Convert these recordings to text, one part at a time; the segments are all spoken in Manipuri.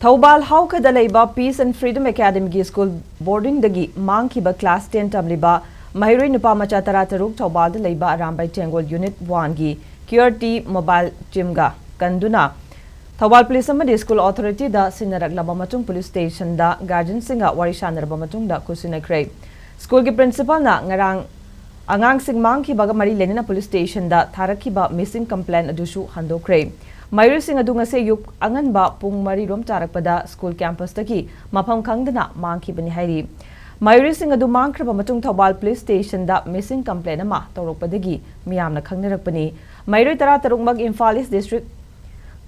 Thoubal Haukada Laiba Peace and Freedom Academy School Boarding Dagi Mangkiba Class 10 Tamliba Maheiroi Nupa Macha Tarataruk Thoubal Laiba Arambay Tengol Unit 1 gi QRT Mobile Jimga Kanduna Thoubal Police School Authority da Sinarak Labamatung Police Station da Guardian Singa Warishanar Bamatung da Khutsinnakhre School ki Principal na ngarang Angang Sing Mangkiba Mari Lenina Police Station da Tharakiba Missing Complaint Adushu Handokre Maheiroi Singh adu ngase yuk anganba pung mari rom charakpada school campus taki mafam khangdana mangkhibani hairi Maheiroi Singh adu mangkhra matung Thoubal Police Station da missing complaint ama tawrokpadagi miyamna khangnarakpani Maheiroi tara tarukmag Imphal East District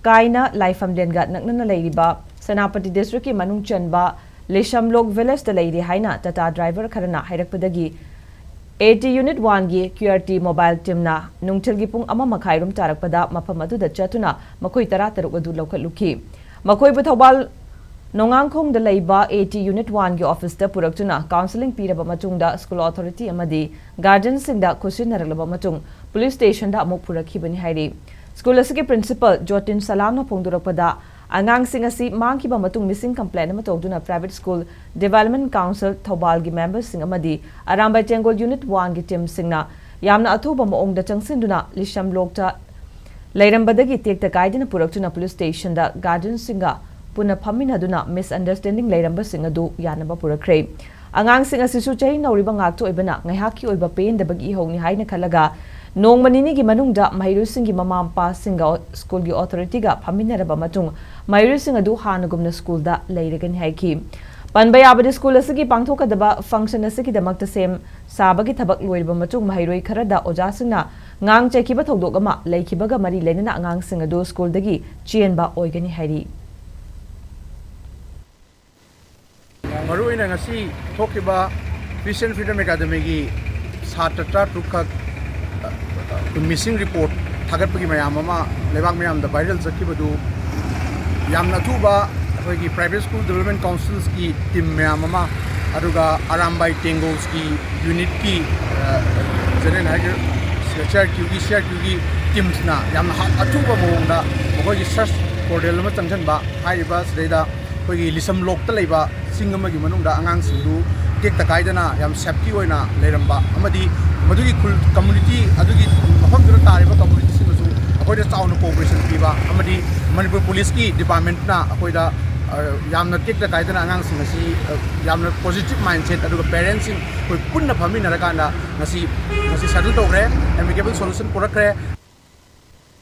kaina laifam denga naknana leiriba Senapati District ki manung chanba Leshamlok Village da leiri haina tata driver kharana hairakpadagi 80 Unit 1 gi QRT Mobile Team na nungchilgi pung ama makhairum tarakpada mafam aduda chatuna makoi tara taruk adu lokhaluki makoi bu Thoubal nongangkhong da leiba 80 Unit 1 gi office da puraktuna counseling piraba matungda school authority amadi guardian singda khutsinnaklaba matung police station da amuk purakhibani hairi school asigi principal Jotin Salam na phongdurakpada Angang Singh asi mangkiba matung missing complaint ama tawduna private school development council Thoubal gi members sing amadi Arambay Tengol Unit 1 gi team singna yamna athuba maong da changsinduna lisham lokta leirambadagi tekta kaidina puraktuna police station da guardian singa puna phaminaduna misunderstanding leiramba sing adu yanaba purakre Angang Singh asi su chahi nauriba ngakto ibana ngaihaki oiba pain da bagi hongni haina khalaga Nongmanini gi manungda Maheiroi Singh gi Mama Mapa Singda School gi authority ga phaminaraba matung Maheiroi Singh adu hannagumna school da leiragani haiki Panbay abadi school asigi pangthokadaba function asigi damakta sem sabagi thabak loiriba matung Maheiroi kharada oja singna ngang chekiba thodok ama leikibaga mari lenana angang Singh adu school dagi chienba oigani hairi Maruina ngasi thokiba Peace and Freedom Academy gi satatra tukak missing report thagatpagi mayam ama lebak mayam da viral zakibadu yamna thuba akoigi private school development councils ki team mayam ama aduga Arambay Tengol ki unit ki general manager CRQ ki teams na yamna athuba mongda akoigi search portal ma changchan ba haiba sreida akoigi lisam lok ta leiba singama gi manungda angang singdu tek ta kaidana yam safety oina leiramba amadi madugi community adugi mafamdura tariba community singasu akoida chauna cooperation piba amadi Manipur police ki department na akoida yamna tekta kaidana angang singasi yamna positive mindset aduga parents sing koi punna phaminara kana ngasi settle togre amicable solution purakre